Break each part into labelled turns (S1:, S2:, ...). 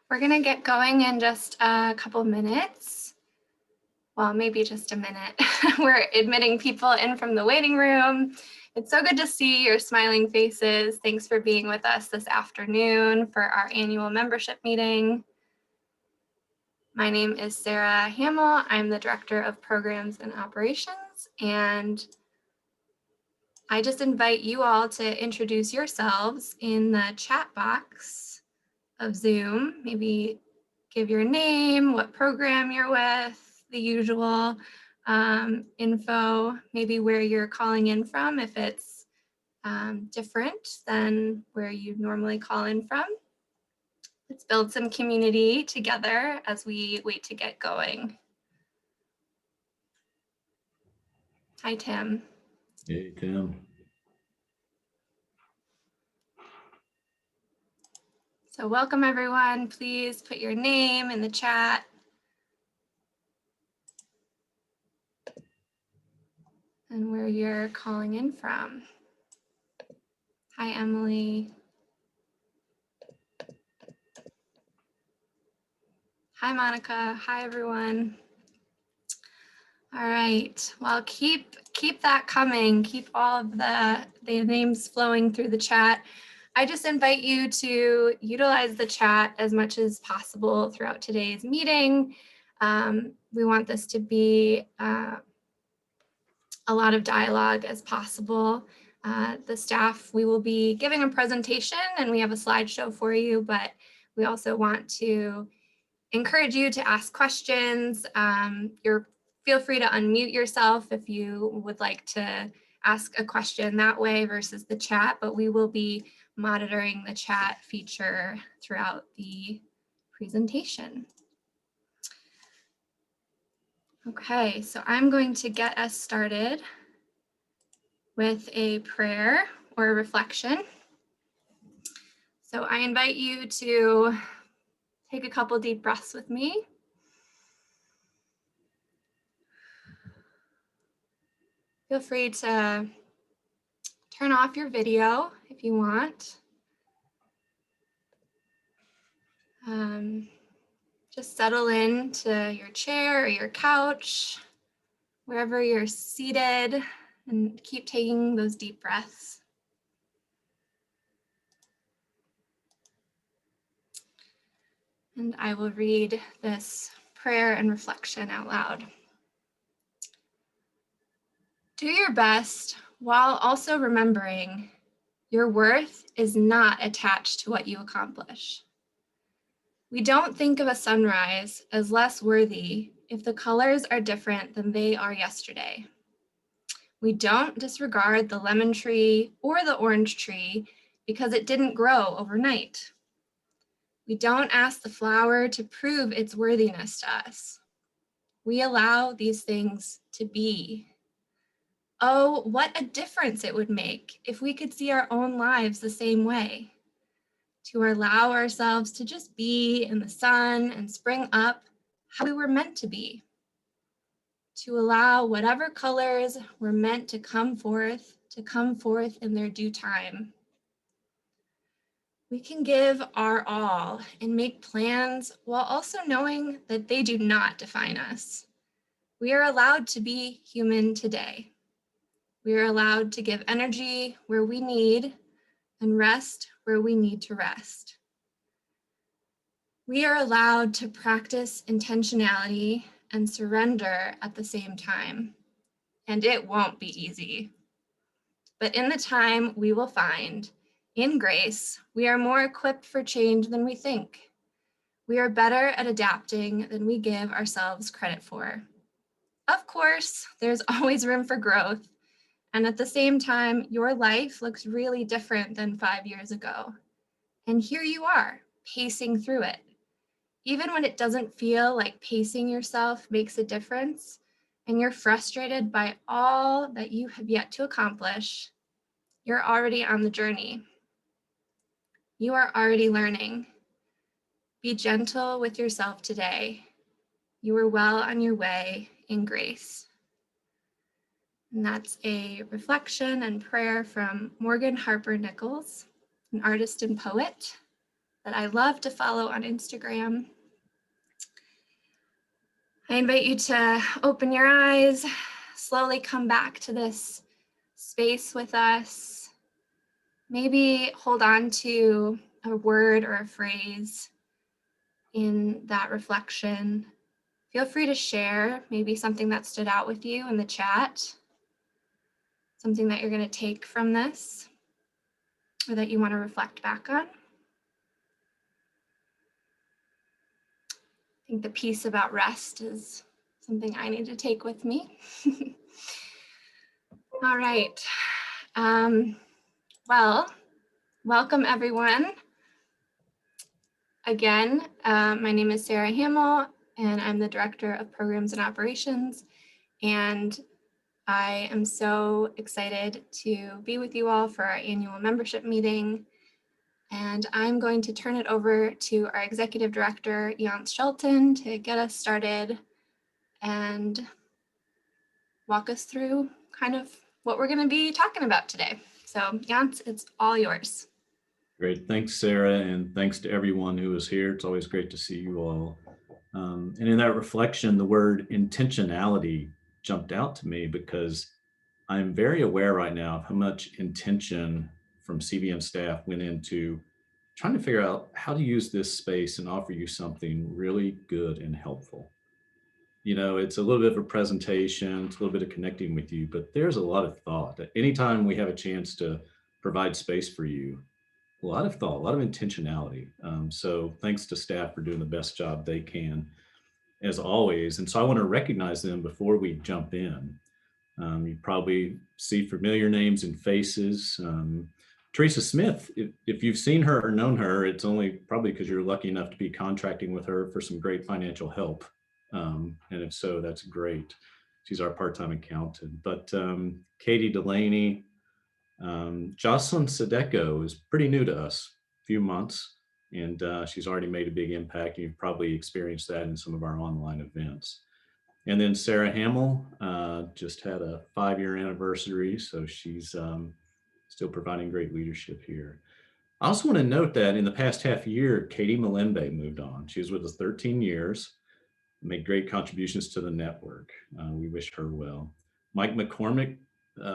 S1: We're going to get going in just a couple minutes. Well, maybe just a minute. We're admitting people in from the waiting room. It's so good to see your smiling faces. Thanks for being with us this afternoon for our annual membership meeting. My name is Sarah Hammel. I'm the Director of Programs and Operations, and I just invite you all to introduce yourselves in the chat box of Zoom. Maybe give your name, what program you're with, the usual info, maybe where you're calling in from if it's different than where you normally call in from. Let's build some community together as we wait to get going. Hi, Tim.
S2: Hey, Tim.
S1: So welcome, everyone. Please put your name in the chat. And where you're calling in from. Hi, Emily. Hi, Monica. Hi, everyone. All right. Well, keep that coming. Keep all of the names flowing through the chat. I just invite you to utilize the chat as much as possible throughout today's meeting. We want this to be a lot of dialogue as possible. The staff, we will be giving a presentation and we have a slideshow for you, but we also want to encourage you to ask questions. Feel free to unmute yourself if you would like to ask a question that way versus the chat, but we will be monitoring the chat feature throughout the presentation. Okay, so I'm going to get us started with a prayer or a reflection. So I invite you to take a couple deep breaths with me. Feel free to turn off your video if you want. Just settle into your chair or your couch, wherever you're seated, and keep taking those deep breaths. And I will read this prayer and reflection out loud. Do your best while also remembering your worth is not attached to what you accomplish. We don't think of a sunrise as less worthy if the colors are different than they are yesterday. We don't disregard the lemon tree or the orange tree because it didn't grow overnight. We don't ask the flower to prove its worthiness to us. We allow these things to be. Oh, what a difference it would make if we could see our own lives the same way. To allow ourselves to just be in the sun and spring up how we were meant to be. To allow whatever colors were meant to come forth in their due time. We can give our all and make plans while also knowing that they do not define us. We are allowed to be human today. We are allowed to give energy where we need and rest where we need to rest. We are allowed to practice intentionality and surrender at the same time. And it won't be easy. But in the time we will find, in grace, we are more equipped for change than we think. We are better at adapting than we give ourselves credit for. Of course, there's always room for growth. And at the same time, your life looks really different than 5 years ago. And here you are, pacing through it. Even when it doesn't feel like pacing yourself makes a difference, and you're frustrated by all that you have yet to accomplish, you're already on the journey. You are already learning. Be gentle with yourself today. You are well on your way in grace. And that's a reflection and prayer from Morgan Harper Nichols, an artist and poet. that I love to follow on Instagram. I invite you to open your eyes, slowly come back to this space with us. Maybe hold on to a word or a phrase in that reflection. Feel free to share maybe something that stood out with you in the chat, something that you're going to take from this or that you want to reflect back on. I think the piece about rest is something I need to take with me. All right. Well, welcome everyone. Again, my name is Sarah Hammel, and I'm the Director of Programs and Operations. And I am so excited to be with you all for our annual membership meeting. And I'm going to turn it over to our Executive Director, Jans Shelton, to get us started and walk us through kind of what we're going to be talking about today. So Jans, it's all yours.
S2: Great. Thanks, Sarah, and thanks to everyone who is here. It's always great to see you all. And in that reflection, the word intentionality jumped out to me because I'm very aware right now of how much intention from CVM staff went into trying to figure out how to use this space and offer you something really good and helpful. You know, it's a little bit of a presentation, it's a little bit of connecting with you, but there's a lot of thought. Anytime we have a chance to provide space for you, a lot of thought, a lot of intentionality. So thanks to staff for doing the best job they can, as always. And so I want to recognize them before we jump in. You probably see familiar names and faces. Teresa Smith, if you've seen her or known her, it's only probably because you're lucky enough to be contracting with her for some great financial help. And if so, that's great. She's our part-time accountant. But Katie Delaney, Jocelyn Sadeko is pretty new to us, a few months, and she's already made a big impact. You've probably experienced that in some of our online events. And then Sarah Hammel just had a 5-year anniversary, so she's still providing great leadership here. I also want to note that in the past half year, Katie Malembe moved on. She was with us 13 years, made great contributions to the network. We wish her well. Mike McCormick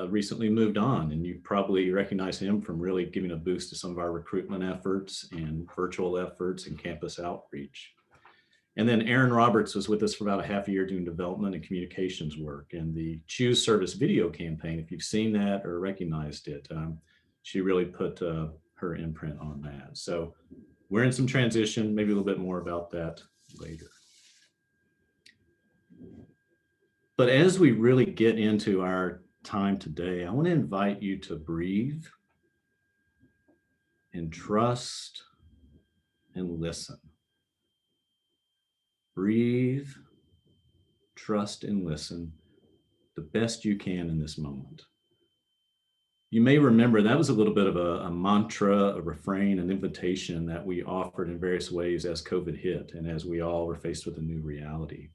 S2: recently moved on, and you probably recognize him from really giving a boost to some of our recruitment efforts and virtual efforts and campus outreach. And then Aaron Roberts was with us for about a half a year doing development and communications work. And the Choose Service video campaign, if you've seen that or recognized it, she really put her imprint on that. So we're in some transition, maybe a little bit more about that later. But as we really get into our time today, I want to invite you to breathe and trust and listen. Breathe, trust, and listen the best you can in this moment. You may remember that was a little bit of a mantra, a refrain, an invitation that we offered in various ways as COVID hit and as we all were faced with a new reality.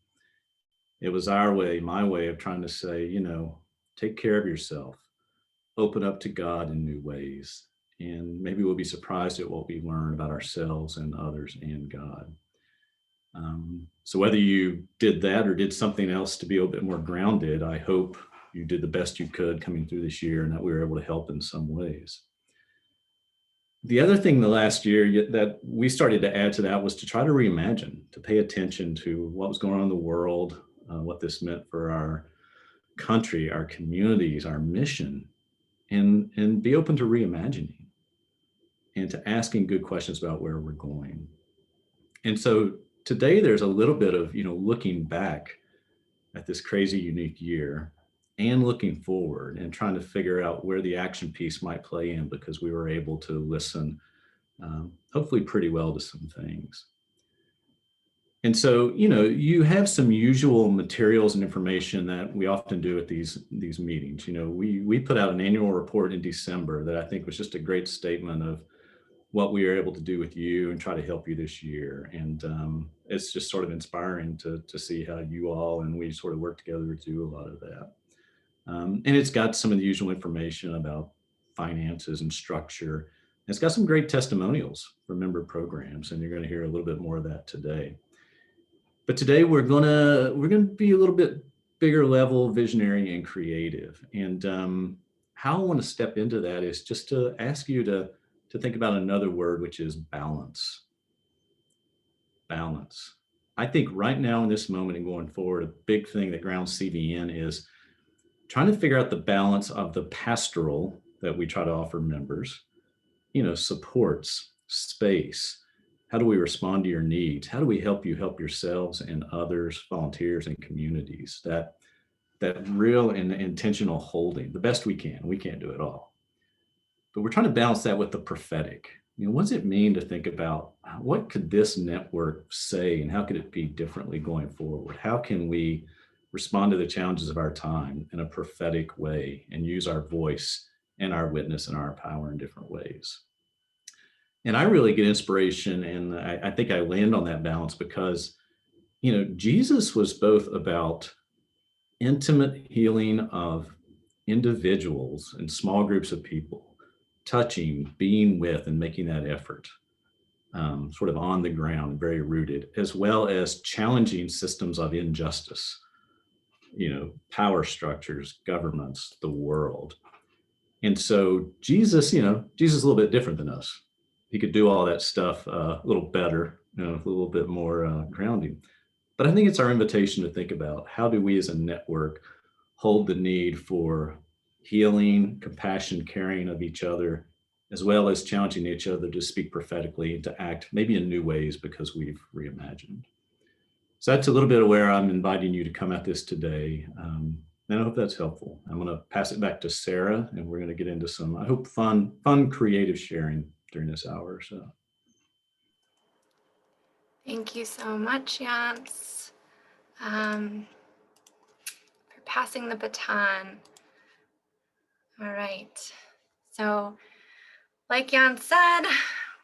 S2: It was our way, my way of trying to say, you know, take care of yourself, open up to God in new ways, and maybe we'll be surprised at what we learn about ourselves and others and God. So whether you did that or did something else to be a little bit more grounded, I hope you did the best you could coming through this year and that we were able to help in some ways. The other thing the last year that we started to add to that was to try to reimagine, to pay attention to what was going on in the world, what this meant for our country, our communities, our mission, and be open to reimagining and to asking good questions about where we're going. And so today there's a little bit of, looking back at this crazy, unique year and looking forward and trying to figure out where the action piece might play in, because we were able to listen hopefully pretty well to some things. And so, you have some usual materials and information that we often do at these meetings. We put out an annual report in December that I think was just a great statement of what we were able to do with you and try to help you this year. And it's just sort of inspiring to see how you all and we sort of work together to do a lot of that. And it's got some of the usual information about finances and structure. It's got some great testimonials for member programs, and you're going to hear a little bit more of that today. But today we're gonna be a little bit bigger level, visionary and creative. And how I want to step into that is just to ask you to think about another word, which is balance. Balance. I think right now in this moment and going forward, a big thing that grounds CVN is trying to figure out the balance of the pastoral that we try to offer members, supports, space. How do we respond to your needs? How do we help you help yourselves and others, volunteers and communities? That real and intentional holding, the best we can. We can't do it all. But we're trying to balance that with the prophetic. What does it mean to think about what could this network say and how could it be differently going forward? How can we respond to the challenges of our time in a prophetic way and use our voice and our witness and our power in different ways? And I really get inspiration, and I think I land on that balance because, Jesus was both about intimate healing of individuals and small groups of people, touching, being with, and making that effort, sort of on the ground, very rooted, as well as challenging systems of injustice, power structures, governments, the world. And so Jesus is a little bit different than us. He could do all that stuff a little better, a little bit more grounding. But I think it's our invitation to think about how do we as a network hold the need for healing, compassion, caring of each other, as well as challenging each other to speak prophetically and to act maybe in new ways because we've reimagined. So that's a little bit of where I'm inviting you to come at this today. And I hope that's helpful. I'm going to pass it back to Sarah, and we're going to get into some, I hope, fun, creative sharing during this hour or so.
S1: Thank you so much, Jans, for passing the baton. All right. So, like Jan said,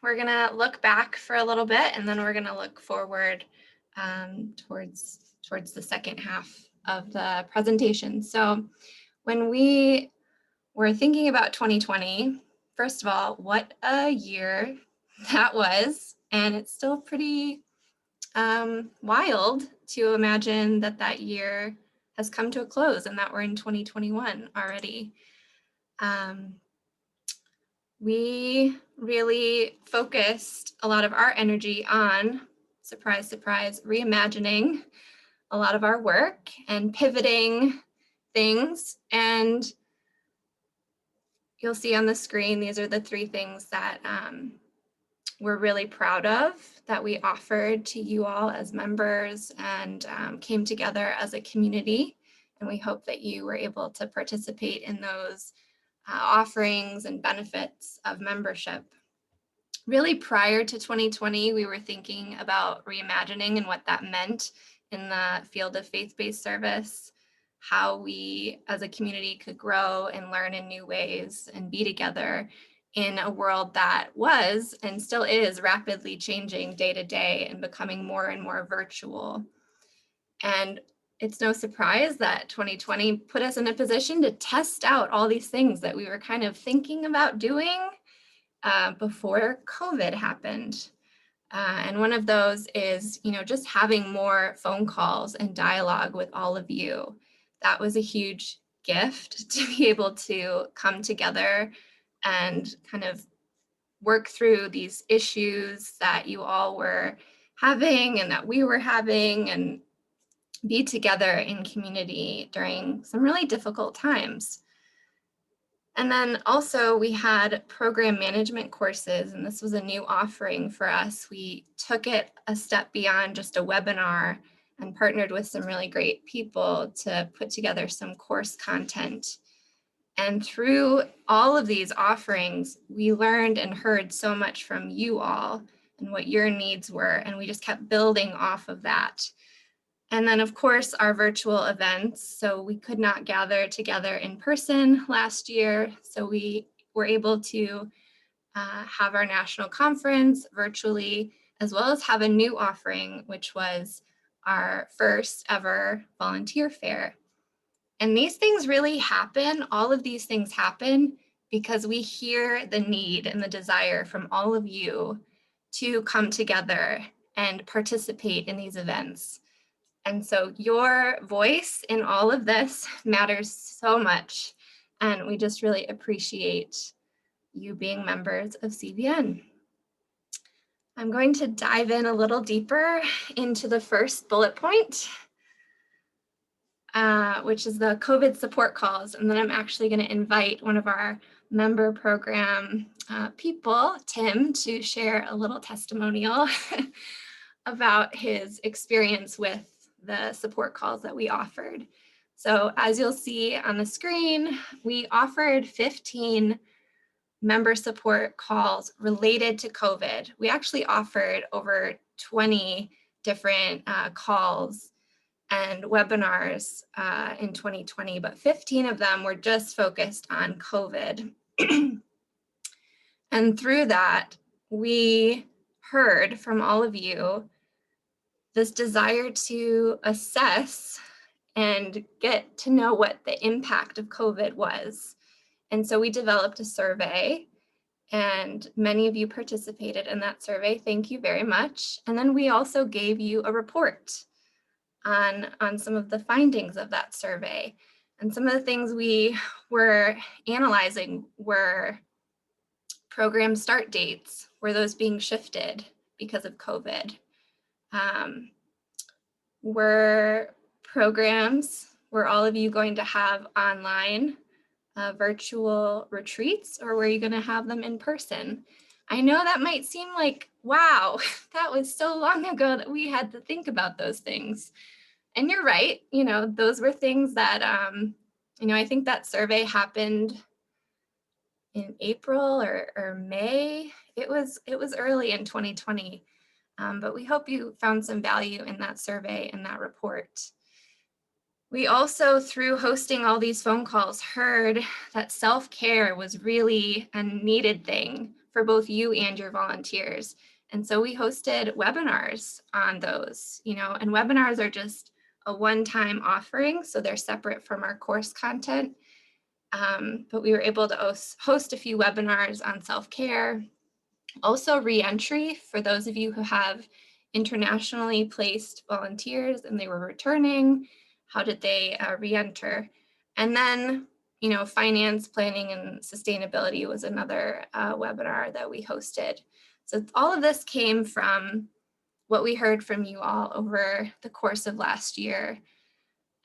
S1: we're going to look back for a little bit, and then we're going to look forward towards the second half of the presentation. So when we were thinking about 2020, first of all, what a year that was. And it's still pretty wild to imagine that year has come to a close and that we're in 2021 already. We really focused a lot of our energy on, surprise, surprise, reimagining a lot of our work and pivoting things. And you'll see on the screen, these are the 3 things that we're really proud of that we offered to you all as members and came together as a community. And we hope that you were able to participate in those offerings and benefits of membership. Really prior to 2020, we were thinking about reimagining and what that meant in the field of faith-based service, how we as a community could grow and learn in new ways and be together in a world that was and still is rapidly changing day to day and becoming more and more virtual. And it's no surprise that 2020 put us in a position to test out all these things that we were kind of thinking about doing before COVID happened. And one of those is, just having more phone calls and dialogue with all of you. That was a huge gift to be able to come together and kind of work through these issues that you all were having and that we were having and be together in community during some really difficult times. And then also we had program management courses, and this was a new offering for us. We took it a step beyond just a webinar and partnered with some really great people to put together some course content. And through all of these offerings, we learned and heard so much from you all and what your needs were, and we just kept building off of that. And then, of course, our virtual events. So we could not gather together in person last year. So we were able to have our national conference virtually, as well as have a new offering, which was our first ever volunteer fair. And these things really happen. All of these things happen because we hear the need and the desire from all of you to come together and participate in these events. And so your voice in all of this matters so much. And we just really appreciate you being members of CVN. I'm going to dive in a little deeper into the first bullet point, which is the COVID support calls. And then I'm actually going to invite one of our member program people, Tim, to share a little testimonial about his experience with the support calls that we offered. So as you'll see on the screen, we offered 15 member support calls related to COVID. We actually offered over 20 different calls and webinars in 2020, but 15 of them were just focused on COVID. And through that, we heard from all of you this desire to assess and get to know what the impact of COVID was. And so we developed a survey, and many of you participated in that survey. Thank you very much. And then we also gave you a report on some of the findings of that survey. And some of the things we were analyzing were program start dates. Were those being shifted because of COVID? Were programs, were all of you going to have online virtual retreats, or were you going to have them in person? I know that might seem like, wow, that was so long ago that we had to think about those things. And you're right, those were things that, I think that survey happened in April or May. It was early in 2020, but we hope you found some value in that survey and that report. We also, through hosting all these phone calls, heard that self-care was really a needed thing for both you and your volunteers. And so we hosted webinars on those, and webinars are just a one-time offering, so they're separate from our course content. But we were able to host a few webinars on self-care. Also re-entry for those of you who have internationally placed volunteers and they were returning. How did they re-enter? And then, finance, planning, and sustainability was another webinar that we hosted. So all of this came from what we heard from you all over the course of last year.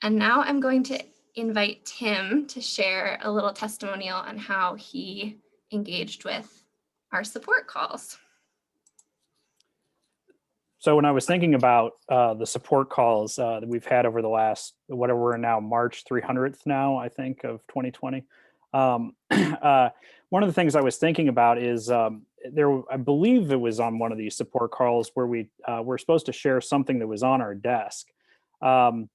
S1: And now I'm going to invite Tim to share a little testimonial on how he engaged with our support calls.
S3: So when I was thinking about the support calls that we've had over the last, whatever we're now, March 300th now, I think, of 2020, one of the things I was thinking about is I believe it was on one of these support calls where we were supposed to share something that was on our desk. And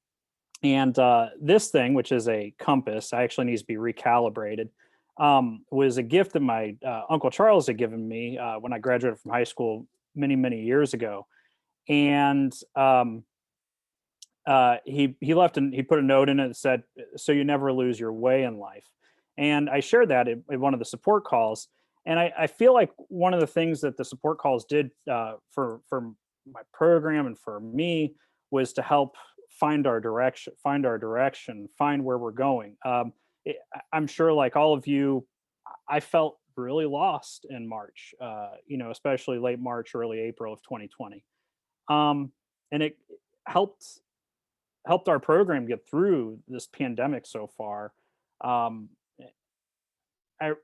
S3: this thing, which is a compass, actually needs to be recalibrated, was a gift that my Uncle Charles had given me when I graduated from high school many, many years ago. And he left and he put a note in it that said, "So you never lose your way in life." And I shared that in one of the support calls. And I feel like one of the things that the support calls did for my program and for me was to help find our direction, find where we're going. I'm sure, like all of you, I felt really lost in March, especially late March, early April of 2020. And it helped our program get through this pandemic so far. I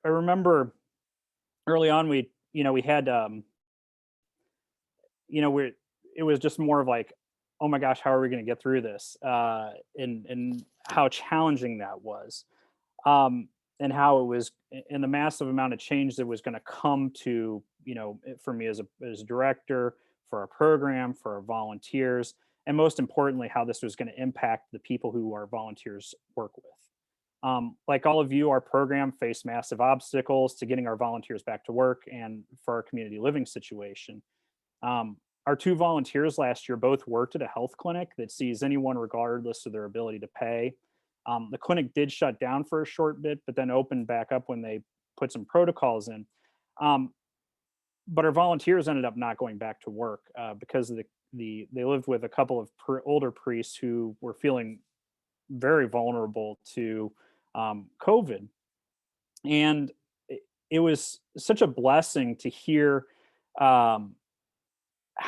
S3: remember early on, we had, it was just more of like, oh my gosh, how are we going to get through this? And how challenging that was. And how it was in the massive amount of change that was going to come to, for me as a director, for our program, for our volunteers, and most importantly, how this was going to impact the people who our volunteers work with. Like all of you, our program faced massive obstacles to getting our volunteers back to work and for our community living situation. Our two volunteers last year both worked at a health clinic that sees anyone regardless of their ability to pay. The clinic did shut down for a short bit, but then opened back up when they put some protocols in. But our volunteers ended up not going back to work because of they lived with a couple of older priests who were feeling very vulnerable to COVID. And it was such a blessing to hear how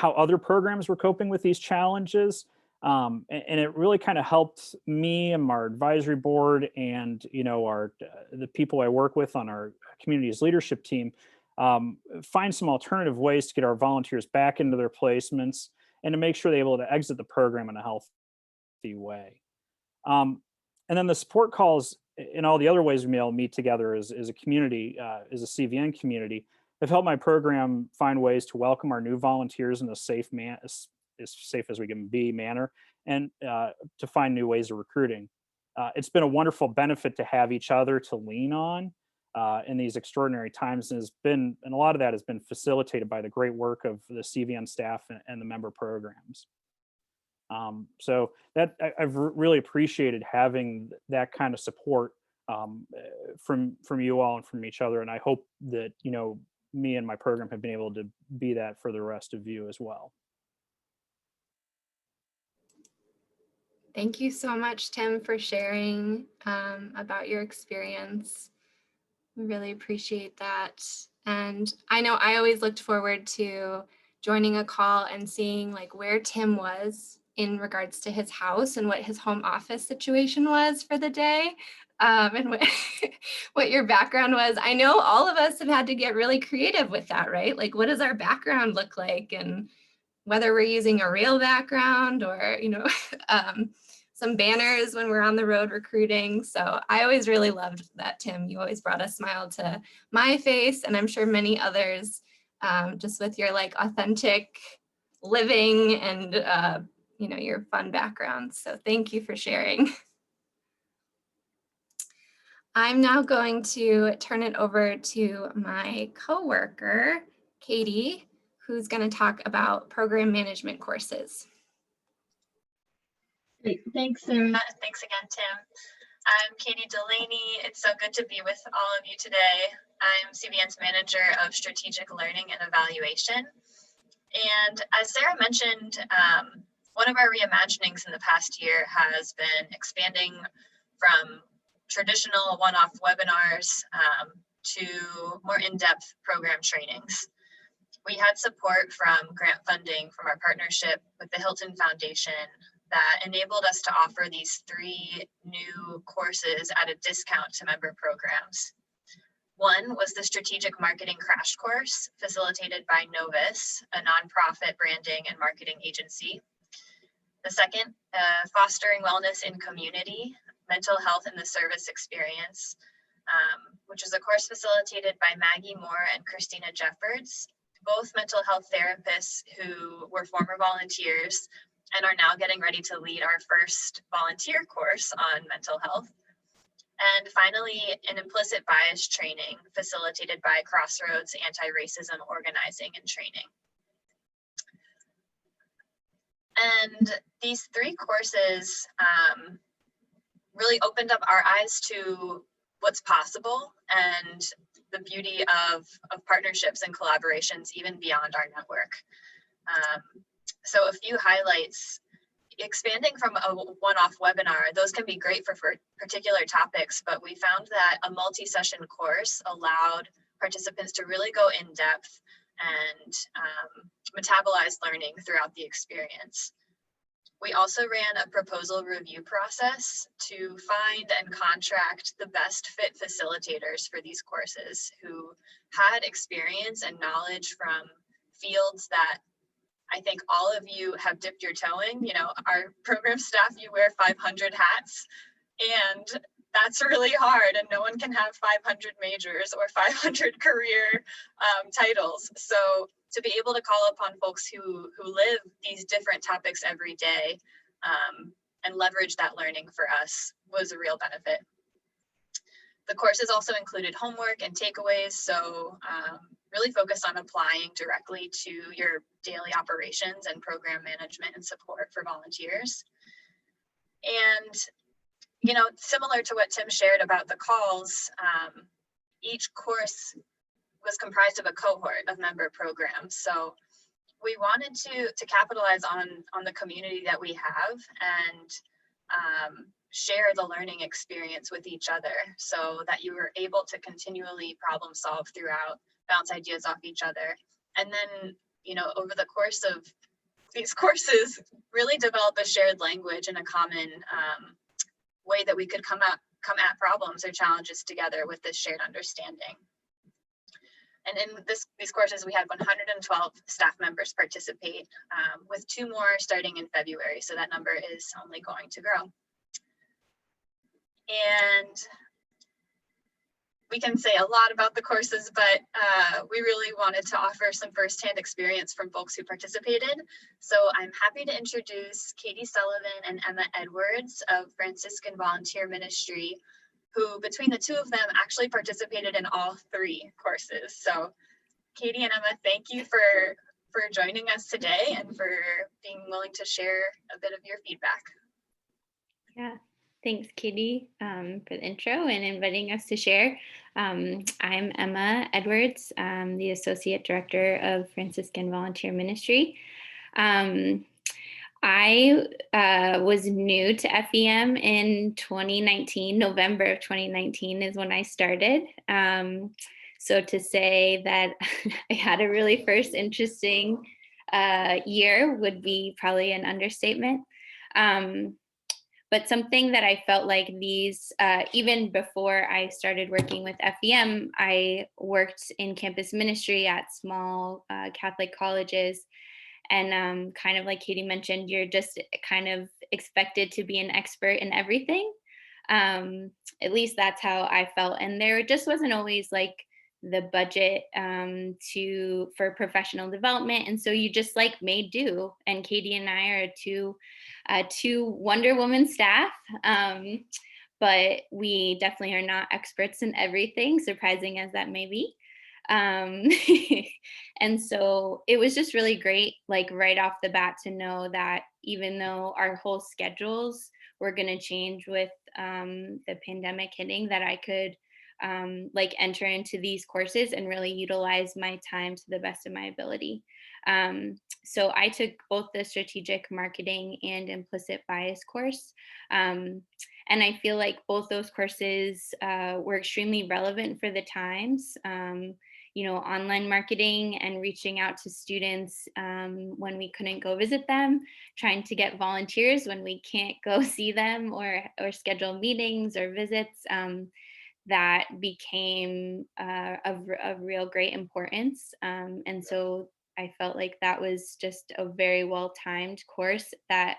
S3: other programs were coping with these challenges. And it really kind of helped me and our advisory board and, the people I work with on our community's leadership team find some alternative ways to get our volunteers back into their placements and to make sure they're able to exit the program in a healthy way. And then the support calls and all the other ways we all meet together as a community, as a CVN community, have helped my program find ways to welcome our new volunteers in a safe as safe as we can be manner, and to find new ways of recruiting. It's been a wonderful benefit to have each other to lean on in these extraordinary times, and a lot of that has been facilitated by the great work of the CVN staff and the member programs. So that I've really appreciated having that kind of support from you all and from each other, and I hope that me and my program have been able to be that for the rest of you as well.
S1: Thank you so much, Tim, for sharing about your experience. We really appreciate that. And I know I always looked forward to joining a call and seeing like where Tim was in regards to his house and what his home office situation was for the day, and what your background was. I know all of us have had to get really creative with that, right? Like, what does our background look like? And whether we're using a real background or, some banners when we're on the road recruiting. So I always really loved that, Tim. You always brought a smile to my face, and I'm sure many others, just with your like authentic living and, your fun background. So thank you for sharing. I'm now going to turn it over to my coworker, Katie, who's going to talk about program management courses.
S4: Great. Thanks, Sarah. And thanks again, Tim. I'm Katie Delaney. It's so good to be with all of you today. I'm CVN's Manager of Strategic Learning and Evaluation. And as Sarah mentioned, one of our reimaginings in the past year has been expanding from traditional one-off webinars to more in-depth program trainings. We had support from grant funding from our partnership with the Hilton Foundation that enabled us to offer these 3 new courses at a discount to member programs. One was the Strategic Marketing Crash Course facilitated by Novus, a nonprofit branding and marketing agency. The second, Fostering Wellness in Community, Mental Health in the Service Experience, which is a course facilitated by Maggie Moore and Christina Jeffords, both mental health therapists who were former volunteers and are now getting ready to lead our first volunteer course on mental health. And finally, an implicit bias training facilitated by Crossroads Anti-Racism Organizing and Training. And these 3 courses really opened up our eyes to what's possible and the beauty of partnerships and collaborations even beyond our network. So a few highlights: expanding from a one-off webinar, those can be great for particular topics, but we found that a multi-session course allowed participants to really go in depth and metabolize learning throughout the experience. We also ran a proposal review process to find and contract the best fit facilitators for these courses who had experience and knowledge from fields that I think all of you have dipped your toe in. Our program staff, you wear 500 hats, and that's really hard, and no one can have 500 majors or 500 career titles. So to be able to call upon folks who live these different topics every day and leverage that learning for us was a real benefit. The courses also included homework and takeaways, so really focused on applying directly to your daily operations and program management and support for volunteers. And, similar to what Tim shared about the calls, each course was comprised of a cohort of member programs. So we wanted to capitalize on the community that we have and share the learning experience with each other so that you were able to continually problem solve throughout, bounce ideas off each other. And then, you know, over the course of these courses, really develop a shared language and a common way that we could come at problems or challenges together with this shared understanding. And in these courses, we had 112 staff members participate, with 2 more starting in February. So that number is only going to grow. And we can say a lot about the courses, but we really wanted to offer some firsthand experience from folks who participated. So I'm happy to introduce Katie Sullivan and Emma Edwards of Franciscan Volunteer Ministry, who between the 2 of them actually participated in all 3 courses. So Katie and Emma, thank you for joining us today and for being willing to share a bit of your feedback.
S5: Yeah, thanks, Katie, for the intro and inviting us to share. I'm Emma Edwards, the Associate Director of Franciscan Volunteer Ministry. I was new to FEM in 2019. November of 2019 is when I started. So to say that I had a really first interesting year would be probably an understatement. But something that I felt like these, even before I started working with FEM, I worked in campus ministry at small Catholic colleges. And kind of like Katie mentioned, you're just kind of expected to be an expert in everything. At least that's how I felt. And there just wasn't always like the budget for professional development. And so you just like made do. And Katie and I are two Wonder Woman staff. But we definitely are not experts in everything, surprising as that may be. And so it was just really great, like right off the bat, to know that even though our whole schedules were going to change with the pandemic hitting, that I could like enter into these courses and really utilize my time to the best of my ability. So I took both the strategic marketing and implicit bias course. And I feel like both those courses were extremely relevant for the times. You know, online marketing and reaching out to students when we couldn't go visit them, trying to get volunteers when we can't go see them or schedule meetings or visits. That became of real great importance. And so I felt like that was just a very well-timed course that,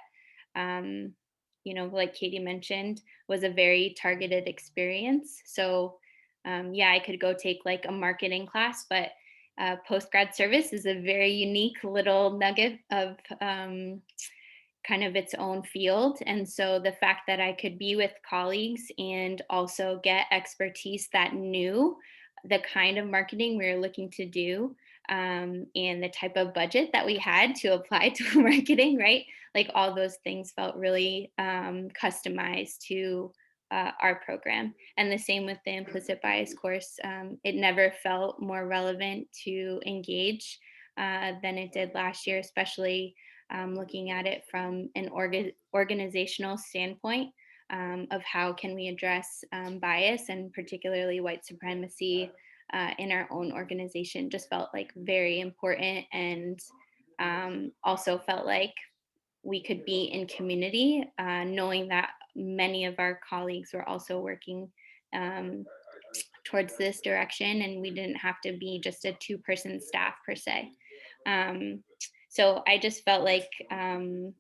S5: you know, like Katie mentioned, was a very targeted experience. So yeah, I could go take like a marketing class, but post-grad service is a very unique little nugget of kind of its own field. And so the fact that I could be with colleagues and also get expertise that knew the kind of marketing we were looking to do, and the type of budget that we had to apply to marketing, right? Like all those things felt really customized to our program. And the same with the implicit bias course. It never felt more relevant to engage than it did last year, especially looking at it from an organizational standpoint of how can we address bias and particularly white supremacy in our own organization. Just felt like very important, and also felt like we could be in community, knowing that many of our colleagues were also working towards this direction, and we didn't have to be just a 2-person staff per se. So I just felt like,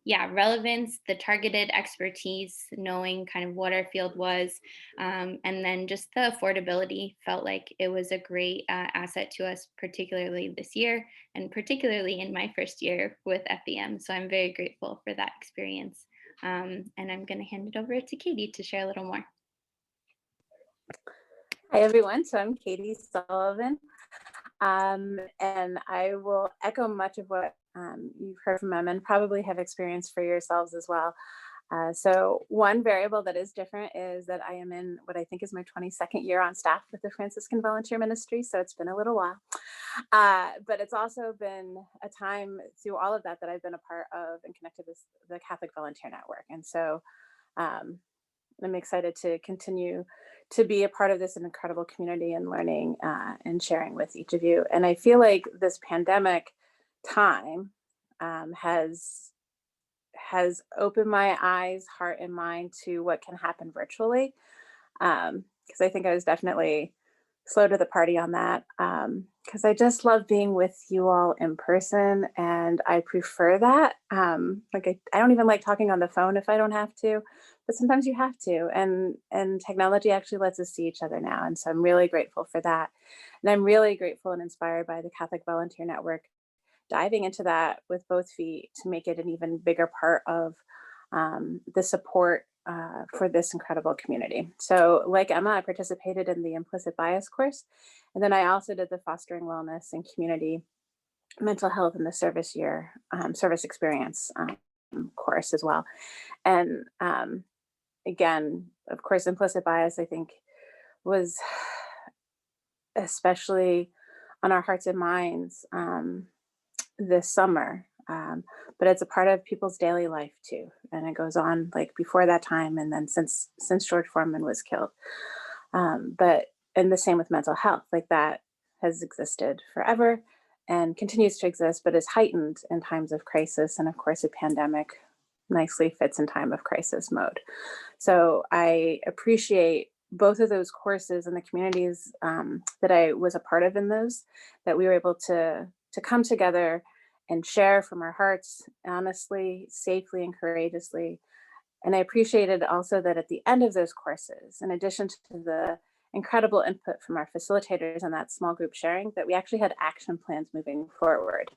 S5: yeah, relevance, the targeted expertise, knowing kind of what our field was, and then just the affordability felt like it was a great asset to us, particularly this year, and particularly in my first year with FEM. So I'm very grateful for that experience. And I'm going to hand it over to Katie to share a little more.
S6: Hi, everyone. So I'm Katie Sullivan. And I will echo much of what you've heard from them and probably have experienced for yourselves as well. So one variable that is different is that I am in what I think is my 22nd year on staff with the Franciscan Volunteer Ministry. So it's been a little while, but it's also been a time through all of that that I've been a part of and connected with the Catholic Volunteer Network. And so I'm excited to continue to be a part of this incredible community and learning and sharing with each of you. And I feel like this pandemic time has opened my eyes, heart, and mind to what can happen virtually. Because I think I was definitely slow to the party on that. Because I just love being with you all in person, and I prefer that. Like I don't even like talking on the phone if I don't have to, but sometimes you have to. And technology actually lets us see each other now, and so I'm really grateful for that. And I'm really grateful and inspired by the Catholic Volunteer Network diving into that with both feet to make it an even bigger part of the support for this incredible community. So like Emma, I participated in the implicit bias course. And then I also did the fostering wellness and community mental health in the service year, service experience course as well. And again, of course, implicit bias, I think, was especially on our hearts and minds this summer, but it's a part of people's daily life too, and it goes on like before that time and then since George Foreman was killed. But and the same with mental health, like that has existed forever and continues to exist, but is heightened in times of crisis. And of course, a pandemic nicely fits in time of crisis mode. So I appreciate both of those courses and the communities that I was a part of in those, that we were able to come together and share from our hearts, honestly, safely, and courageously. And I appreciated also that at the end of those courses, in addition to the incredible input from our facilitators and that small group sharing, that we actually had action plans moving forward.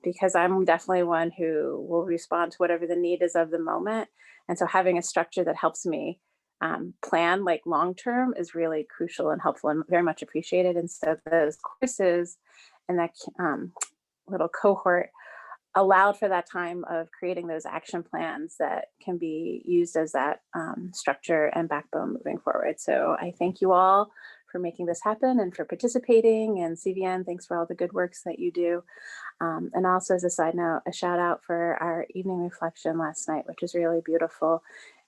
S6: Because I'm definitely one who will respond to whatever the need is of the moment. And so having a structure that helps me plan like long-term is really crucial and helpful and very much appreciated. And so those courses and that little cohort allowed for that time of creating those action plans that can be used as that structure and backbone moving forward. So I thank you all for making this happen and for participating, and CVN, thanks for all the good works that you do. And also as a side note, a shout out for our evening reflection last night, which was really beautiful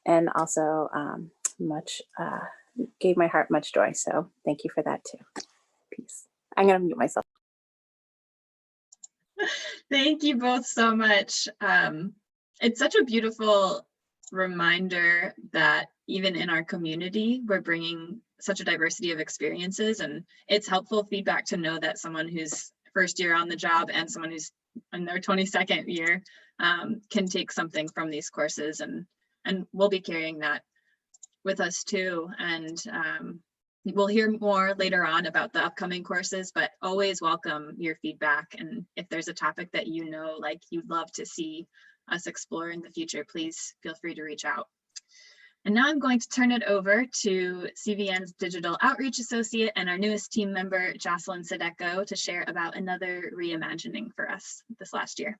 S6: and also gave my heart much joy. So thank you for that too. Peace. I'm gonna mute myself.
S4: Thank you both so much. It's such a beautiful reminder that even in our community, we're bringing such a diversity of experiences, and it's helpful feedback to know that someone who's first year on the job and someone who's in their 22nd year can take something from these courses, and we'll be carrying that with us too. And we'll hear more later on about the upcoming courses, but always welcome your feedback. And if there's a topic that you know, like you'd love to see us explore in the future, please feel free to reach out. And now I'm going to turn it over to CVN's Digital Outreach Associate and our newest team member, Jocelyn Sadeko, to share about another reimagining for us this last year.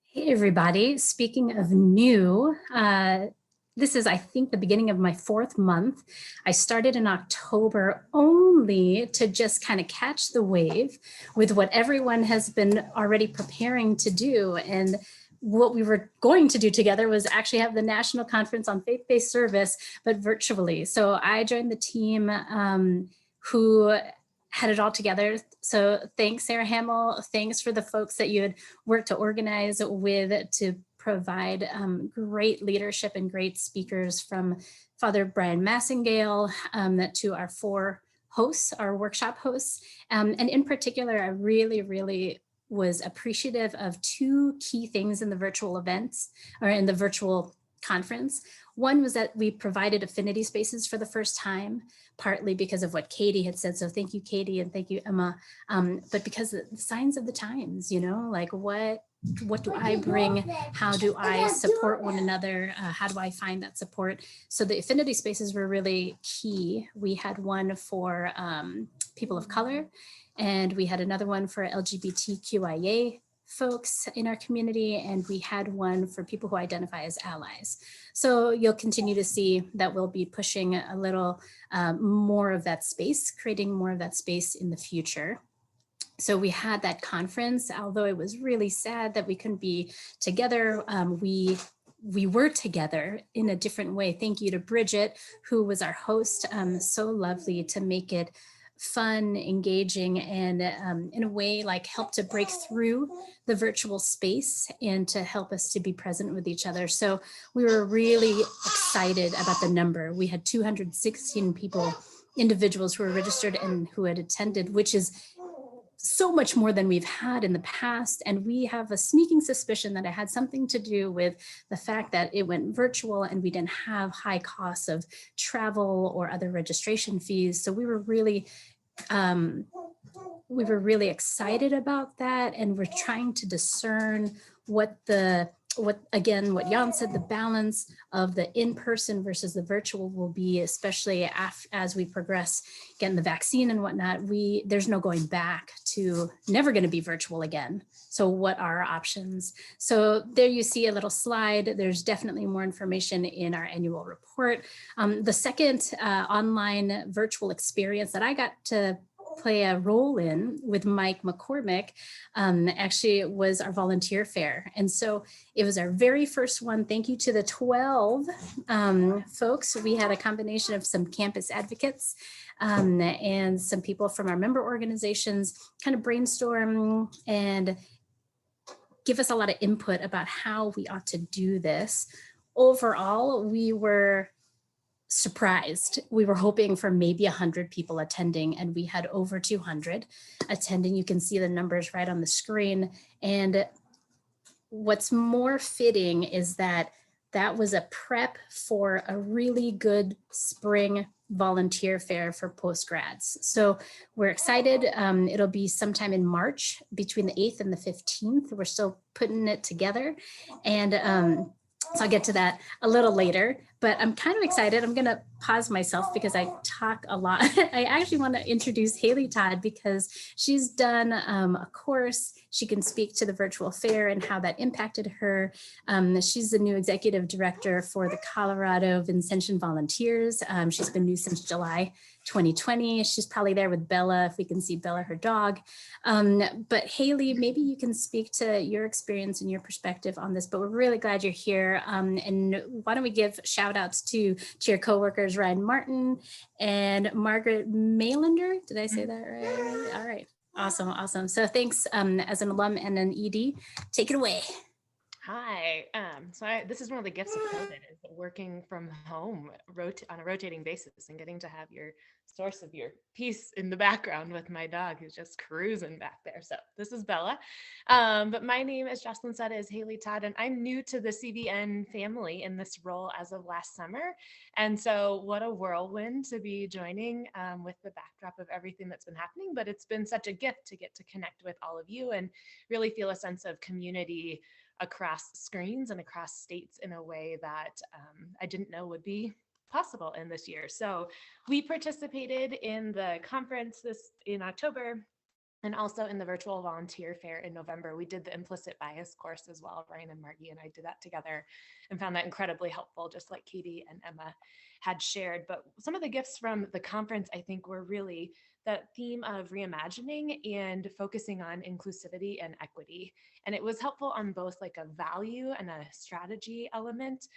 S7: Hey everybody, speaking of new, this is, I think, the beginning of my 4th month. I started in October only to just kind of catch the wave with what everyone has been already preparing to do. And what we were going to do together was actually have the National Conference on Faith-Based Service, but virtually. So I joined the team who had it all together. So thanks, Sarah Hammel. Thanks for the folks that you had worked to organize with to provide great leadership and great speakers, from Father Brian Massingale to our 4 hosts, our workshop hosts. And in particular, I really was appreciative of 2 key things in the virtual events or in the virtual conference. One was that we provided affinity spaces for the first time, partly because of what Katie had said. So thank you, Katie, and thank you, Emma. But because of the signs of the times, you know, like what do I bring? How do I support one another? How do I find that support? So the affinity spaces were really key. We had one for people of color, and we had another one for LGBTQIA folks in our community, and we had one for people who identify as allies. So you'll continue to see that we'll be pushing a little more of that space, creating more of that space in the future. So we had that conference, although it was really sad that we couldn't be together. We were together in a different way. Thank you to Bridget, who was our host. So lovely to make it fun, engaging, and in a way like help to break through the virtual space and to help us to be present with each other. So we were really excited about the number. We had 216 people, individuals who were registered and who had attended, which is so much more than we've had in the past. And we have a sneaking suspicion that it had something to do with the fact that it went virtual and we didn't have high costs of travel or other registration fees. So we were really excited about that. And we're trying to discern what Jan said, the balance of the in-person versus the virtual will be, especially as we progress, getting the vaccine and whatnot. There's no going back to never going to be virtual again. So what are our options? So there you see a little slide. There's definitely more information in our annual report. The second online virtual experience that I got to play a role in with Mike McCormick actually was our volunteer fair. And so it was our very first one. Thank you to the 12 folks. We had a combination of some campus advocates and some people from our member organizations kind of brainstorm and give us a lot of input about how we ought to do this. Overall, we were surprised. We were hoping for maybe 100 people attending, and we had over 200 attending. You can see the numbers right on the screen. And what's more fitting is that that was a prep for a really good spring volunteer fair for postgrads. So we're excited. It'll be sometime in March between the 8th and the 15th. We're still putting it together. And so I'll get to that a little later, but I'm kind of excited. I'm going to pause myself because I talk a lot. I actually want to introduce Haley Todd because she's done a course. She can speak to the virtual fair and how that impacted her. She's the new executive director for the Colorado Vincentian Volunteers. She's been new since July 2020. She's probably there with Bella, if we can see Bella, her dog. But Haley, maybe you can speak to your experience and your perspective on this, but we're really glad you're here. And why don't we give shout outs to your coworkers, Ryan Martin and Margaret Maylander. Did I say that right? All right. Awesome. Awesome. So thanks as an alum and an ED. Take it away.
S8: Hi. This is one of the gifts of COVID, is working from home on a rotating basis and getting to have your source of your peace in the background with my dog who's just cruising back there. So this is Bella. But my name, as Jocelyn said, is Haley Todd, and I'm new to the CVN family in this role as of last summer. And so what a whirlwind to be joining with the backdrop of everything that's been happening. But it's been such a gift to get to connect with all of you and really feel a sense of community across screens and across states in a way that I didn't know would be possible in this year. So we participated in the conference in October and also in the virtual volunteer fair in November. We did the implicit bias course as well. Ryan and Margie and I did that together and found that incredibly helpful, just like Katie and Emma had shared. But some of the gifts from the conference, I think, were really that theme of reimagining and focusing on inclusivity and equity. And it was helpful on both like a value and a strategy element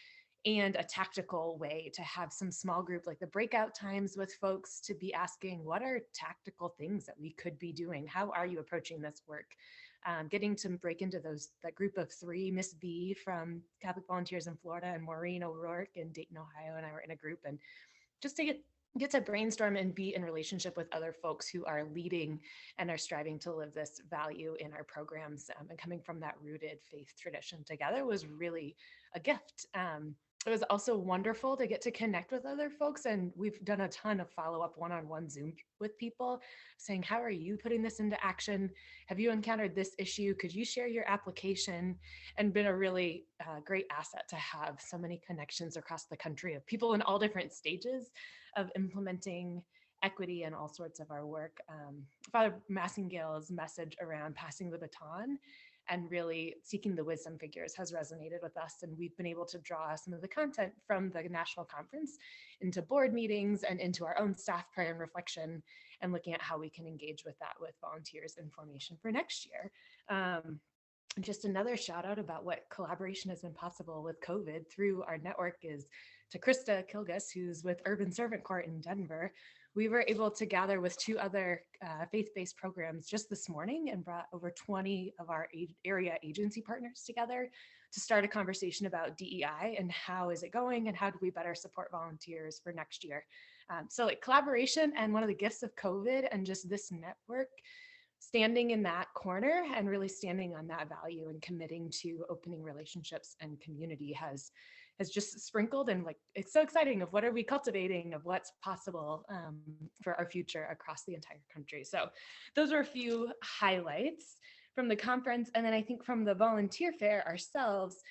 S8: and a tactical way to have some small group, like the breakout times with folks, to be asking, what are tactical things that we could be doing? How are you approaching this work? Getting to break into that group of three. Miss B from Catholic Volunteers in Florida and Maureen O'Rourke in Dayton, Ohio, and I were in a group, and just to get to brainstorm and be in relationship with other folks who are leading and are striving to live this value in our programs, and coming from that rooted faith tradition together was really a gift. It was also wonderful to get to connect with other folks, and we've done a ton of follow-up one-on-one Zoom with people saying, how are you putting this into action? Have you encountered this issue? Could you share your application? And been a really great asset to have so many connections across the country of people in all different stages of implementing equity and all sorts of our work. Father Massingale's message around passing the baton and really seeking the wisdom figures has resonated with us. And we've been able to draw some of the content from the national conference into board meetings and into our own staff prayer and reflection, and looking at how we can engage with that with volunteers in formation for next year. Just another shout out about what collaboration has been possible with COVID through our network is to Krista Kilgus, who's with Urban Servant Corps in Denver. We were able to gather with 2 other faith-based programs just this morning and brought over 20 of our area agency partners together to start a conversation about DEI and how is it going and how do we better support volunteers for next year. So like collaboration, and one of the gifts of COVID and just this network, standing in that corner and really standing on that value and committing to opening relationships and community has just sprinkled, and like it's so exciting of what are we cultivating, of what's possible for our future across the entire country. So those are a few highlights from the conference. And then I think from the volunteer fair ourselves,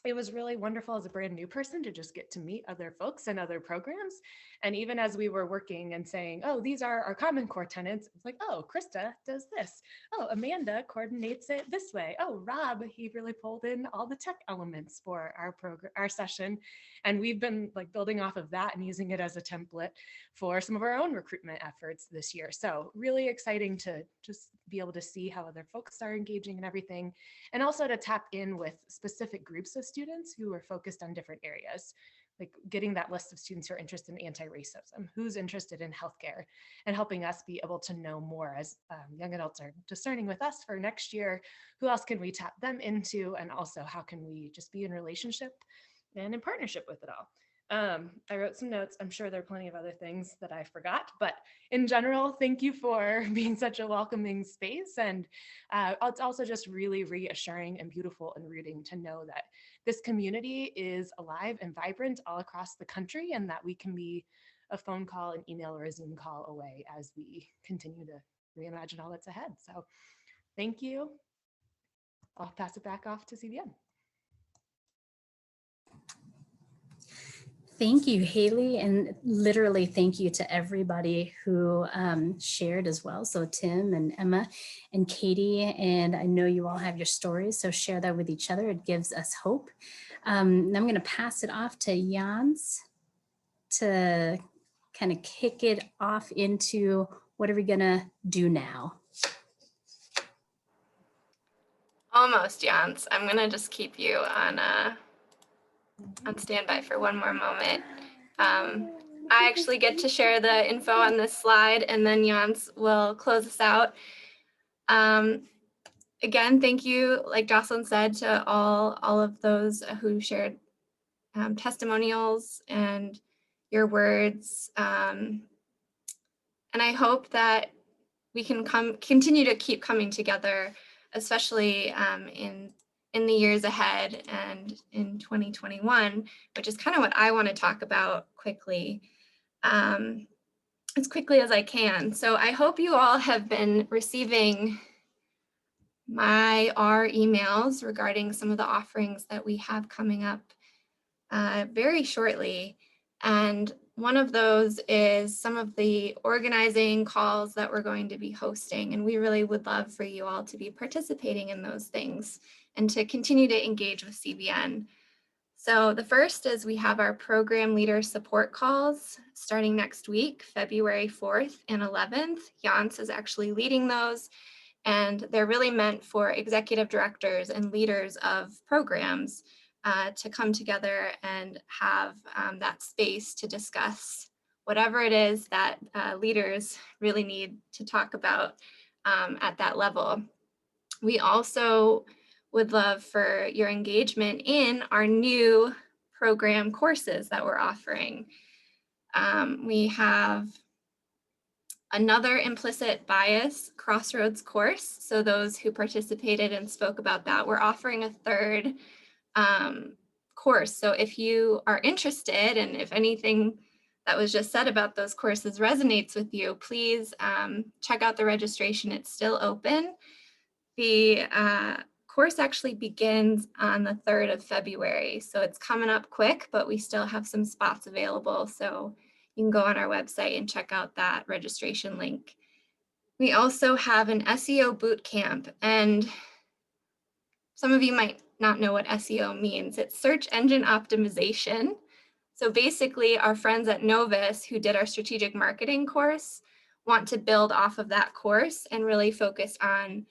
S8: it was really wonderful as a brand new person to just get to meet other folks and other programs. And even as we were working and saying, oh, these are our Common Core tenants, it's like, oh, Krista does this. Oh, Amanda coordinates it this way. Oh, Rob, he really pulled in all the tech elements for our program, our session. And we've been like building off of that and using it as a template for some of our own recruitment efforts this year. So really exciting to just be able to see how other folks are engaging and everything. And also to tap in with specific groups of students who are focused on different areas, like getting that list of students who are interested in anti-racism, who's interested in healthcare, and helping us be able to know more as young adults are discerning with us for next year, who else can we tap them into, and also how can we just be in relationship and in partnership with it all. I wrote some notes. I'm sure there are plenty of other things that I forgot, but in general, thank you for being such a welcoming space. And it's also just really reassuring and beautiful and rooting to know that this community is alive and vibrant all across the country, and that we can be a phone call, an email, or a Zoom call away as we continue to reimagine all that's ahead. So thank you. I'll pass it back off to CBN.
S7: Thank you, Haley, and literally thank you to everybody who shared as well. So Tim and Emma and Katie, and I know you all have your stories, so share that with each other. It gives us hope. And I'm going to pass it off to Jans to kind of kick it off into what are we going to do now?
S1: Almost, Jans. I'm going to just keep you on standby for one more moment. I actually get to share the info on this slide, and then Jans will close us out. Again, thank you, like Jocelyn said, to all of those who shared testimonials and your words. And I hope that we can continue to keep coming together, especially in the years ahead and in 2021, which is kind of what I want to talk about quickly, as quickly as I can. So I hope you all have been receiving our emails regarding some of the offerings that we have coming up very shortly. And one of those is some of the organizing calls that we're going to be hosting. And we really would love for you all to be participating in those things and to continue to engage with CBN. So the first is we have our program leader support calls starting next week, February 4th and 11th. Jans is actually leading those, and they're really meant for executive directors and leaders of programs to come together and have that space to discuss whatever it is that leaders really need to talk about at that level. We also would love for your engagement in our new program courses that we're offering. We have another implicit bias crossroads course. So those who participated and spoke about that, we're offering a third course. So if you are interested, and if anything that was just said about those courses resonates with you, please check out the registration. It's still open. The course actually begins on the 3rd of February. So it's coming up quick, but we still have some spots available. So you can go on our website and check out that registration link. We also have an SEO boot camp, and some of you might not know what SEO means. It's search engine optimization. So basically, our friends at Novus who did our strategic marketing course want to build off of that course and really focus on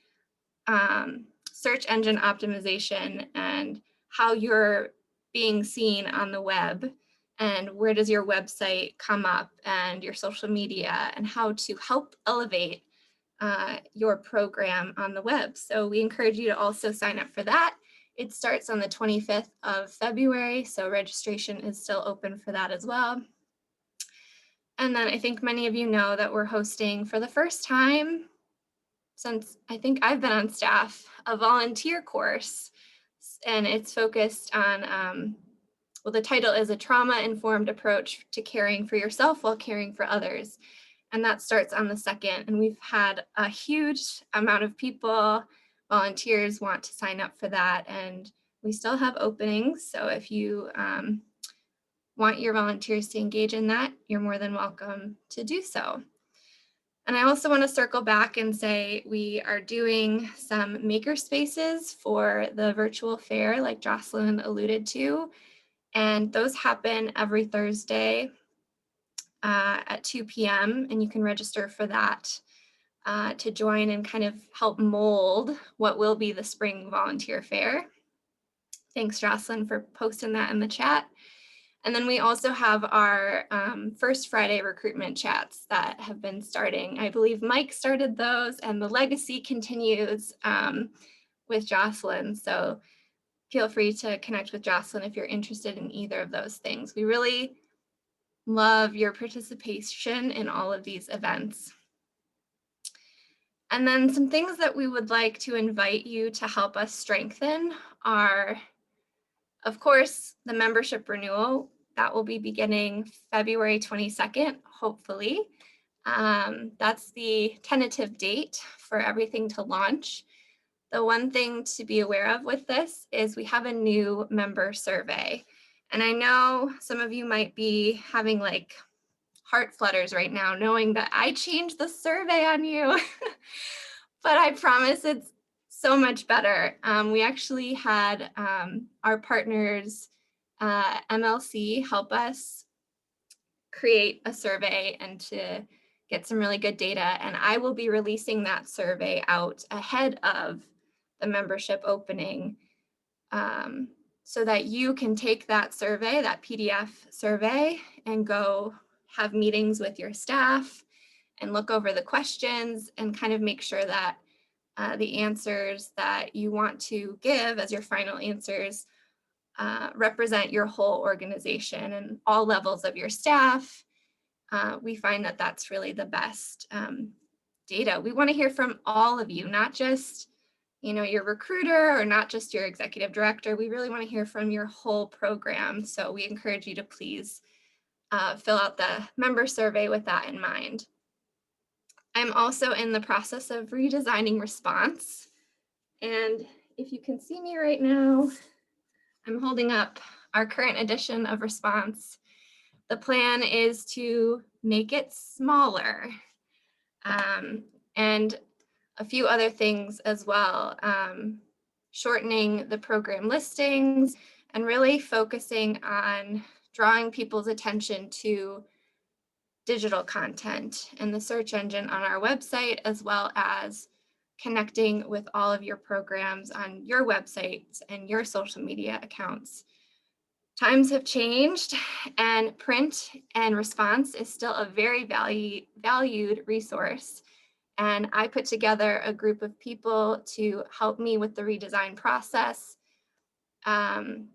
S1: search engine optimization and how you're being seen on the web, and where does your website come up, and your social media, and how to help elevate your program on the web. So we encourage you to also sign up for that. It starts on the 25th of February, so registration is still open for that as well. And then I think many of you know that we're hosting for the first time since I think I've been on staff, a volunteer course, and it's focused on, well, the title is A Trauma-Informed Approach to Caring for Yourself While Caring for Others. And that starts on the 2nd. And we've had a huge amount of people, volunteers want to sign up for that. And we still have openings. So if you want your volunteers to engage in that, you're more than welcome to do so. And I also want to circle back and say we are doing some maker spaces for the virtual fair, like Jocelyn alluded to. And those happen every Thursday at 2 p.m. And you can register for that to join and kind of help mold what will be the spring volunteer fair. Thanks, Jocelyn, for posting that in the chat. And then we also have our first Friday recruitment chats that have been starting. I believe Mike started those, and the legacy continues with Jocelyn. So feel free to connect with Jocelyn if you're interested in either of those things. We really love your participation in all of these events. And then some things that we would like to invite you to help us strengthen are, of course, the membership renewal. That will be beginning February 22nd, hopefully. That's the tentative date for everything to launch. The one thing to be aware of with this is we have a new member survey. And I know some of you might be having like heart flutters right now, knowing that I changed the survey on you, but I promise it's so much better. We actually had our partners, MLC, help us create a survey and to get some really good data. And I will be releasing that survey out ahead of the membership opening so that you can take that survey, that PDF survey, and go have meetings with your staff and look over the questions and kind of make sure that the answers that you want to give as your final answers represent your whole organization and all levels of your staff. We find that that's really the best data. We want to hear from all of you, not just your recruiter or not just your executive director. We really want to hear from your whole program. So we encourage you to please fill out the member survey with that in mind. I'm also in the process of redesigning Response. And if you can see me right now, I'm holding up our current edition of Response. The plan is to make it smaller and a few other things as well, shortening the program listings and really focusing on drawing people's attention to digital content and the search engine on our website, as well as connecting with all of your programs on your websites and your social media accounts. Times have changed, and print and Response is still a very valued resource. And I put together a group of people to help me with the redesign process. And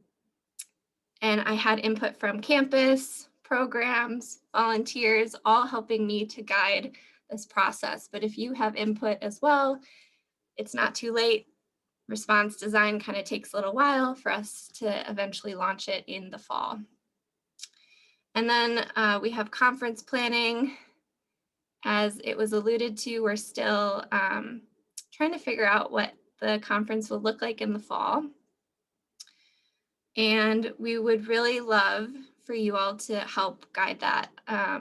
S1: I had input from campus, programs, volunteers, all helping me to guide this process. But if you have input as well, it's not too late. Response design kind of takes a little while for us to eventually launch it in the fall. And then we have conference planning. As it was alluded to, we're still trying to figure out what the conference will look like in the fall. And we would really love for you all to help guide that.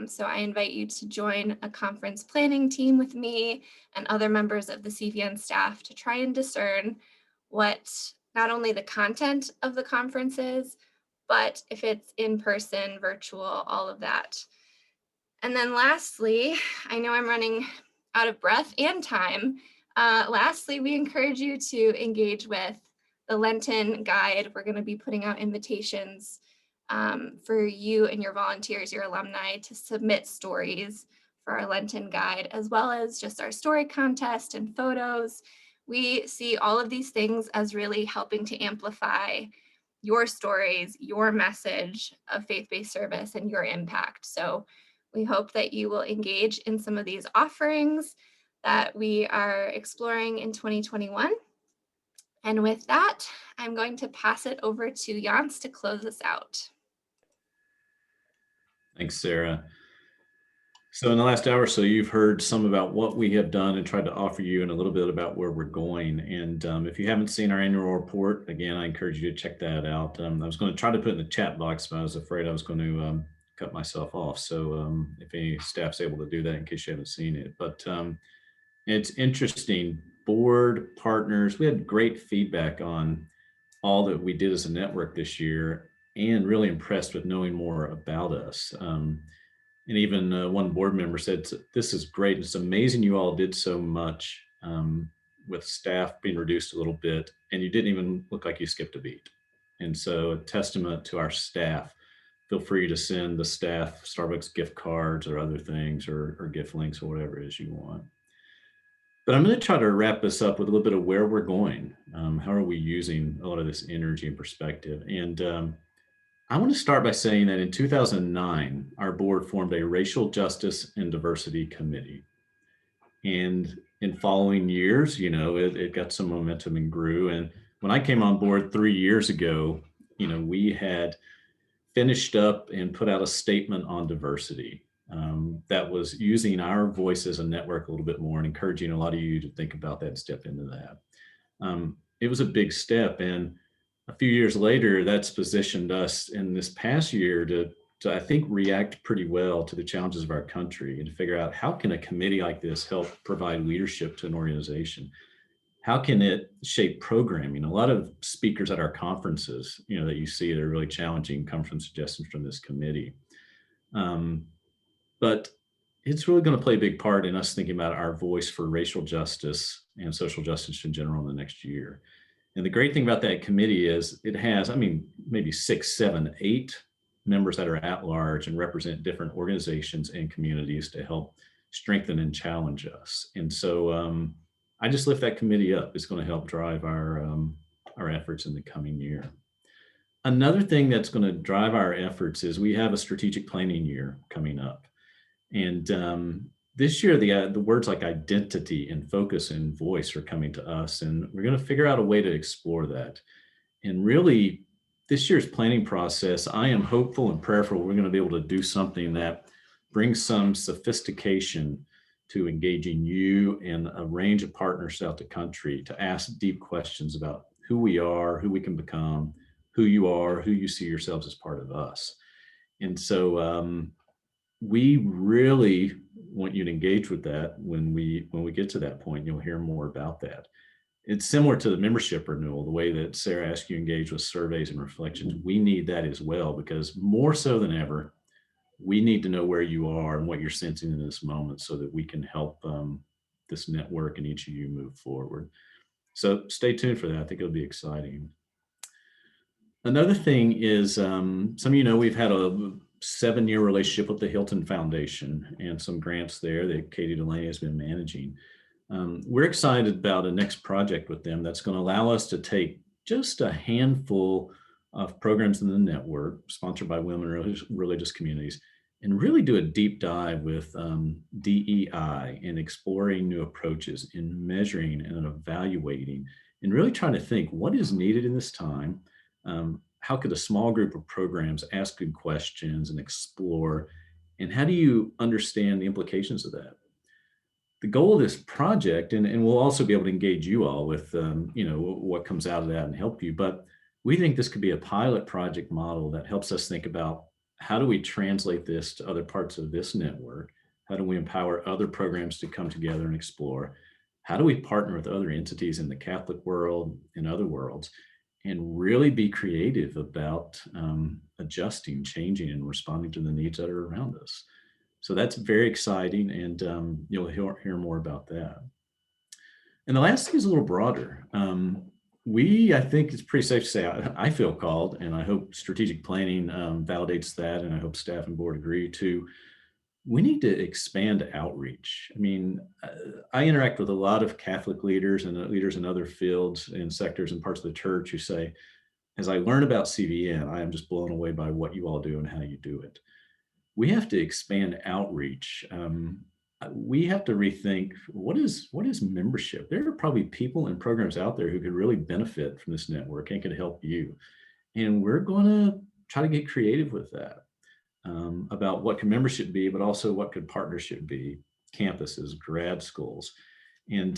S1: So I invite you to join a conference planning team with me and other members of the CVN staff to try and discern what not only the content of the conferences, but if it's in person, virtual, all of that. And then lastly, I know I'm running out of breath and time. Lastly, we encourage you to engage with the Lenten guide. We're going to be putting out invitations for you and your volunteers, your alumni, to submit stories for our Lenten guide, as well as just our story contest and photos. We see all of these things as really helping to amplify your stories, your message of faith-based service, and your impact. So we hope that you will engage in some of these offerings that we are exploring in 2021. And with that, I'm going to pass it over to Jans to close us out.
S2: Thanks, Sarah. So in the last hour or so, you've heard some about what we have done and tried to offer you, and a little bit about where we're going. And if you haven't seen our annual report, again, I encourage you to check that out. I was going to try to put it in the chat box, but I was afraid I was going to cut myself off. So if any staff's able to do that in case you haven't seen it. But it's interesting. Board partners, we had great feedback on all that we did as a network this year, and really impressed with knowing more about us. And even one board member said, "This is great. It's amazing you all did so much with staff being reduced a little bit, and you didn't even look like you skipped a beat." And so, a testament to our staff. Feel free to send the staff Starbucks gift cards or other things, or gift links, or whatever it is you want. But I'm going to try to wrap this up with a little bit of where we're going. How are we using a lot of this energy and perspective? And I want to start by saying that in 2009, our board formed a Racial Justice and Diversity Committee. And in following years, it got some momentum and grew. And when I came on board 3 years ago, we had finished up and put out a statement on diversity that was using our voice as a network a little bit more, and encouraging a lot of you to think about that and step into that. It was a big step. And a few years later, that's positioned us in this past year to I think, react pretty well to the challenges of our country, and to figure out, how can a committee like this help provide leadership to an organization? How can it shape programming? A lot of speakers at our conferences, that you see that are really challenging, come from suggestions from this committee. But it's really going to play a big part in us thinking about our voice for racial justice and social justice in general in the next year. And the great thing about that committee is it has, maybe 6, 7, 8 members that are at large and represent different organizations and communities to help strengthen and challenge us. And so I just lift that committee up. It's going to help drive our efforts in the coming year. Another thing that's going to drive our efforts is we have a strategic planning year coming up. And this year, the words like identity and focus and voice are coming to us, and we're going to figure out a way to explore that. And really, this year's planning process, I am hopeful and prayerful we're going to be able to do something that brings some sophistication to engaging you and a range of partners throughout the country to ask deep questions about who we are, who we can become, who you are, who you see yourselves as part of us. And so we really want you to engage with that. When we get to that point, you'll hear more about that. It's similar to the membership renewal, the way that Sarah asked you to engage with surveys and reflections. We need that as well, because more so than ever, we need to know where you are and what you're sensing in this moment, so that we can help this network and each of you move forward. So stay tuned for that. I think it'll be exciting. Another thing is, some of you know, we've had a 7-year relationship with the Hilton Foundation and some grants there that Katie Delaney has been managing. We're excited about a next project with them that's going to allow us to take just a handful of programs in the network sponsored by women in religious communities and really do a deep dive with DEI in exploring new approaches, in measuring and evaluating, and really trying to think what is needed in this time. How could a small group of programs ask good questions and explore, and how do you understand the implications of that? The goal of this project, and we'll also be able to engage you all with what comes out of that and help you, but we think this could be a pilot project model that helps us think about, how do we translate this to other parts of this network? How do we empower other programs to come together and explore? How do we partner with other entities in the Catholic world and other worlds? and really be creative about adjusting, changing, and responding to the needs that are around us. So that's very exciting, and you'll hear more about that. And the last thing is a little broader. I think it's pretty safe to say, I feel called, and I hope strategic planning validates that, and I hope staff and board agree too. We need to expand outreach. I mean, I interact with a lot of Catholic leaders and leaders in other fields and sectors and parts of the church who say, as I learn about CVN, I am just blown away by what you all do and how you do it. We have to expand outreach. We have to rethink what is membership. There are probably people and programs out there who could really benefit from this network and could help you. And we're going to try to get creative with that. About what can membership be, but also what could partnership be, campuses, grad schools. And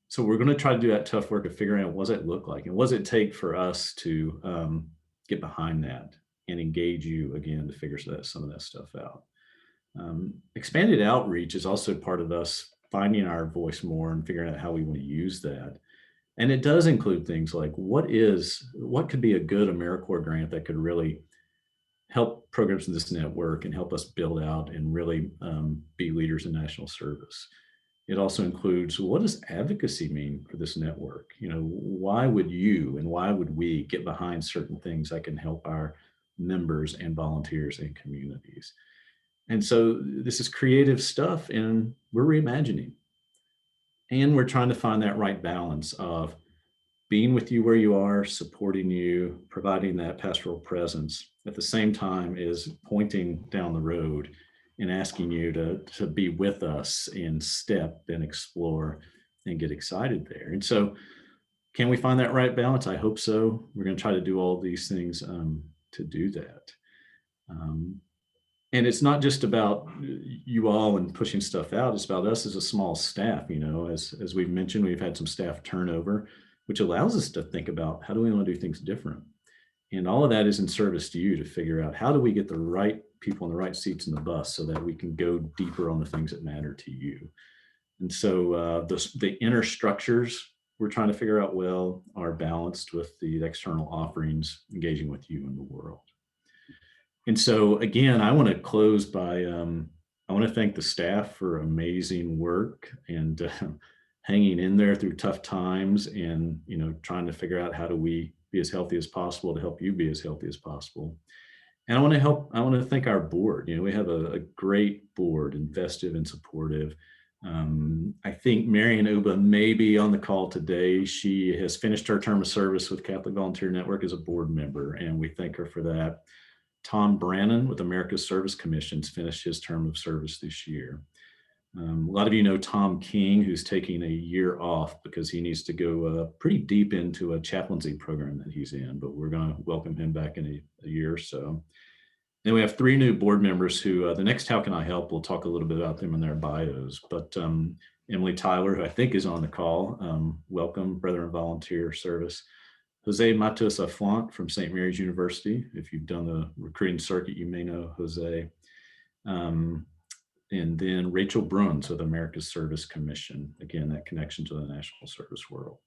S2: so we're going to try to do that tough work of figuring out what does it look like and what does it take for us to get behind that and engage you again to figure some of that stuff out. Expanded outreach is also part of us finding our voice more and figuring out how we want to use that. And it does include things like what could be a good AmeriCorps grant that could really help programs in this network and help us build out and really be leaders in national service. It also includes, what does advocacy mean for this network? You know, why would you and why would we get behind certain things that can help our members and volunteers and communities? And so this is creative stuff, and we're reimagining. And we're trying to find that right balance of being with you where you are, supporting you, providing that pastoral presence, at the same time is pointing down the road and asking you to be with us and step and explore and get excited there. And so can we find that right balance? I hope so. We're going to try to do all these things to do that. And it's not just about you all and pushing stuff out. It's about us as a small staff. You know, as we've mentioned, we've had some staff turnover, which allows us to think about how do we want to do things different. And all of that is in service to you to figure out how do we get the right people in the right seats in the bus so that we can go deeper on the things that matter to you. And so the inner structures we're trying to figure out well are balanced with the external offerings engaging with you in the world. And so again, I want to close by, I want to thank the staff for amazing work and hanging in there through tough times and, you know, trying to figure out how do we be as healthy as possible to help you be as healthy as possible. And I want to thank our board. You know, we have a great board, invested and supportive. I think Marian Uba may be on the call today. She has finished her term of service with Catholic Volunteer Network as a board member, and we thank her for that. Tom Brannon with America's Service Commissions finished his term of service this year. A lot of you know Tom King, who's taking a year off because he needs to go pretty deep into a chaplaincy program that he's in, but we're going to welcome him back in a year or so. Then we have 3 new board members who the next How Can I Help, we'll talk a little bit about them in their bios, but Emily Tyler, who I think is on the call, welcome, Brethren Volunteer Service. Jose Matos Afont from St. Mary's University. If you've done the recruiting circuit, you may know Jose. And then Rachel Bruns with America's Service Commission. Again, that connection to the national service world.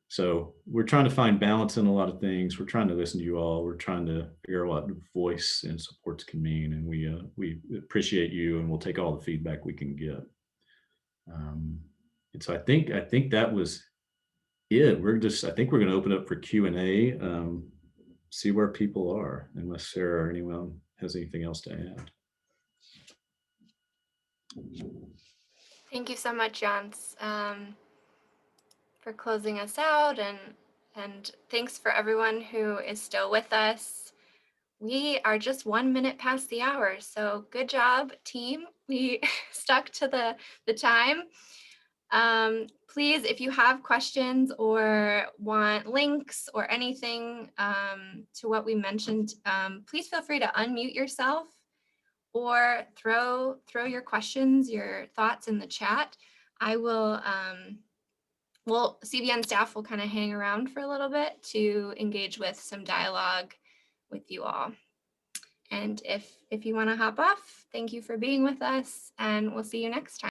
S2: So we're trying to find balance in a lot of things. We're trying to listen to you all. We're trying to figure out what voice and supports can mean. And we appreciate you, and we'll take all the feedback we can get. And so I think that was it. I think we're going to open up for Q&A, see where people are, unless Sarah or anyone has anything else to add.
S1: Thank you so much, Jans, for closing us out, and thanks for everyone who is still with us. We are just 1 minute past the hour, so good job, team. We stuck to the time. Please, if you have questions or want links or anything to what we mentioned, please feel free to unmute yourself or throw your questions, your thoughts in the chat. I will, CVN staff will kind of hang around for a little bit to engage with some dialogue with you all. And if you want to hop off, thank you for being with us, and we'll see you next time.